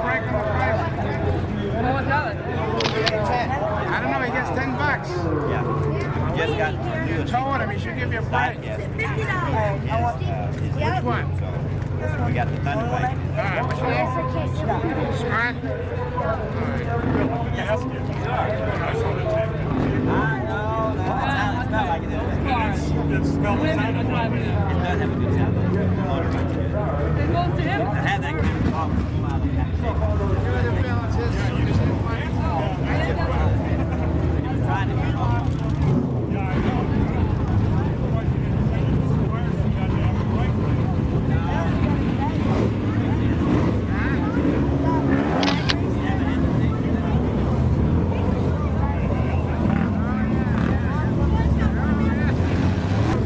break on the price? I don't know, he gets $10. Yeah. We just got You told him he should give you a break. Yes. Which one? We got the Thunder Bike. Alright, what's your name? Smart? It's not like it is. It smells the same. It does have a good sound. Motor right there. I had that good talk from a while back. Trying to be wrong.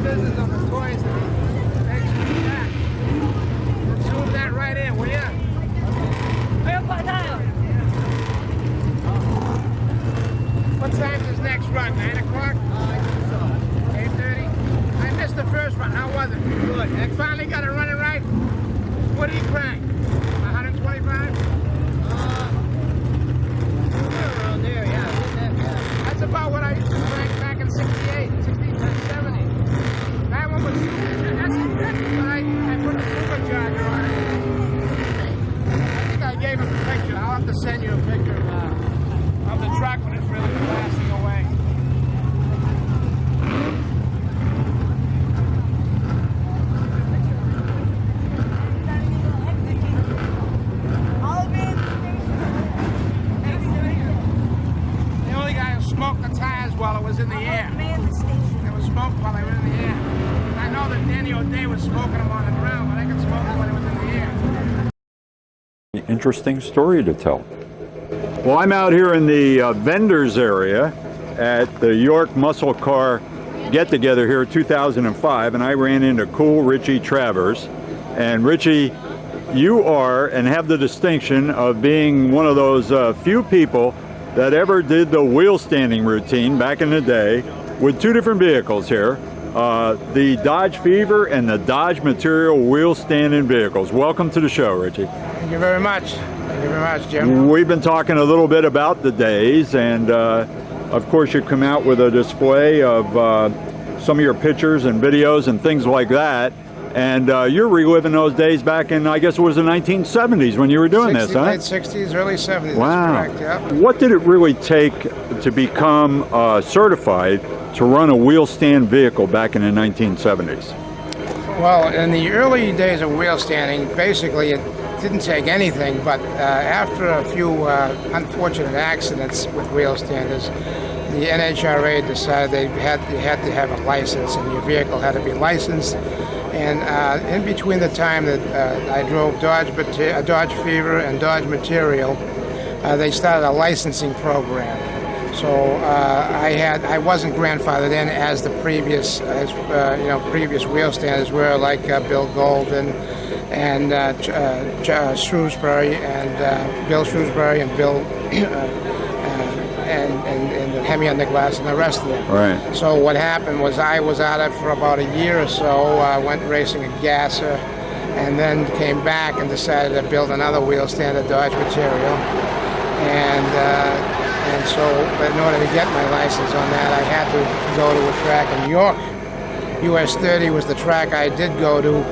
Business on the toys that makes me back. Zoom that right in, will ya? What time's his next run? 9 o'clock? 8:30? I missed the first run. How was it? Good. I finally got it running right. What did he crank? 125? Around there, yeah. That's about what I used to crank back in 68, 70. That one was, that's when I put the supercharger on it. I think I gave him a picture. I'll have to send you a picture of the truck when it's really blasting away. The only guy who smoked the tires while it was in the air. There was smoke while they were in the air. I know that Danny O'Day was smoking them on the ground, but I could smoke them when it was in the air. Interesting story to tell. Well, I'm out here in the vendors area at the York Muscle Car get-together here 2005, and I ran into cool Richie Travers. And Richie, you are and have the distinction of being one of those few people that ever did the wheel standing routine back in the day with two different vehicles here. The Dodge Fever and the Dodge Material wheel standing vehicles. Welcome to the show, Richie. Thank you very much. Thank you very much, Jim. We've been talking a little bit about the days, and of course you come out with a display of some of your pictures and videos and things like that, and you're reliving those days back in, I guess it was the 1970s when you were doing this, huh? Late 60s, early 70s. Wow. That's correct, yeah. What did it really take to become certified to run a wheel stand vehicle back in the 1970s? Well, in the early days of wheel standing, basically it didn't take anything, but after a few unfortunate accidents with wheel standers, the NHRA decided you had to have a license, and your vehicle had to be licensed. And in between the time that I drove Dodge Fever and Dodge Material, they started a licensing program. So I wasn't grandfathered in as the previous wheel standers were, like Bill Golden and Shrewsbury and Bill Shrewsbury and Bill and Hemi on the Glass and the rest of them. Right. So what happened was I was out of it for about a year or so. I went racing a gasser, and then came back and decided to build another wheel stand at Dodge Material. And so in order to get my license on that, I had to go to a track in York. US 30 was the track I did go to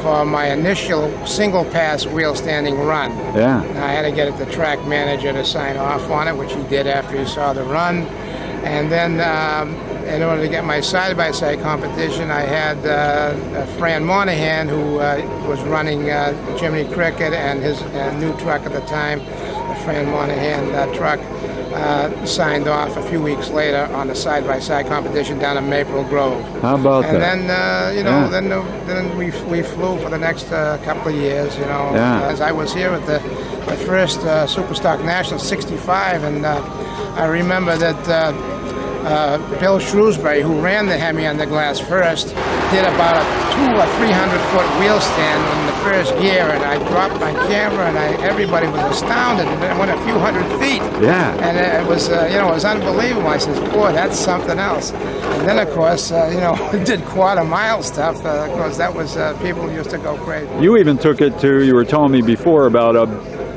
for my initial single pass wheel standing run. Yeah. I had to get the track manager to sign off on it, which he did after he saw the run. And then in order to get my side-by-side competition, I had Fran Monahan, who was running Jiminy Cricket and his new truck at the time, the Fran Monahan truck, signed off a few weeks later on a side-by-side competition down in Maple Grove. How about and that? And then we flew for the next couple of years, as I was here at the first Superstock National 65, and I remember that Bill Shrewsbury, who ran the Hemi on the Glass first, did about a 200 or 300 foot wheel stand in the first gear, and I dropped my camera, and everybody was astounded, and it went a few hundred feet. Yeah. And it was, it was unbelievable. I said, boy, that's something else. And then, of course, we did quarter mile stuff. Of course, that was, people used to go crazy. You even took it to, you were telling me before about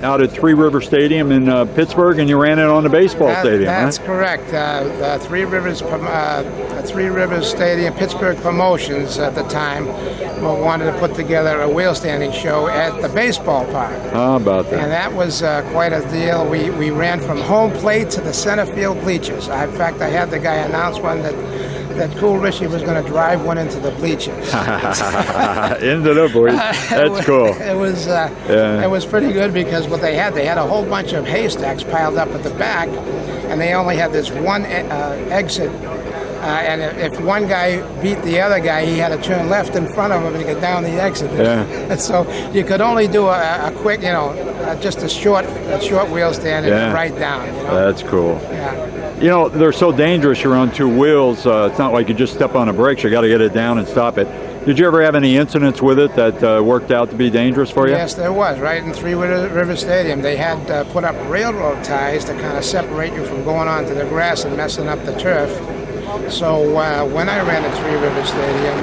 out at Three River Stadium in Pittsburgh, and you ran it on the baseball stadium, That's right? correct. The Three Rivers Stadium, Pittsburgh Promotions at the time, wanted to put together a wheel standing show at the baseball park. How about that? And that was quite a deal. We ran from home plate to the center field bleachers. In fact, I had the guy announce one that Cool Richie was going to drive one into the bleachers. Into the bleachers. That's cool. It was pretty good because what they had a whole bunch of haystacks piled up at the back, and they only had this one exit. And if one guy beat the other guy, he had to turn left in front of him to get down the exit. Yeah. So you could only do a quick, just a short wheel stand and right down. That's cool. Yeah. They're so dangerous. You're on two wheels. It's not like you just step on the brakes. You got to get it down and stop it. Did you ever have any incidents with it that worked out to be dangerous for you? Yes, there was. Right in Three River Stadium, they had put up railroad ties to kind of separate you from going onto the grass and messing up the turf. So when I ran at Three River Stadium,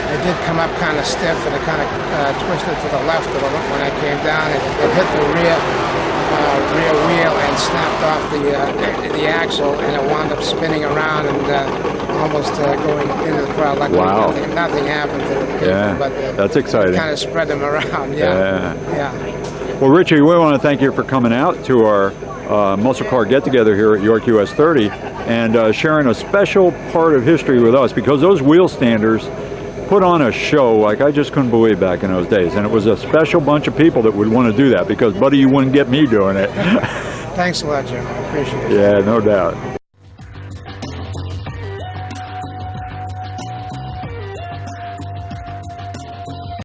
it did come up kind of stiff, and it kind of twisted to the left a little bit when I came down. It hit the rear wheel and snapped off the axle, and it wound up spinning around and almost going into the crowd. Luckily, Wow. nothing happened to the people, but that's exciting. Kind of spread them around. Yeah. Well, Richie, we want to thank you for coming out to our muscle car get-together here at York US 30 and sharing a special part of history with us, because those wheel standers put on a show like I just couldn't believe back in those days, and it was a special bunch of people that would want to do that, because buddy, you wouldn't get me doing it. Thanks a lot, Jim. I appreciate it. Yeah, no doubt.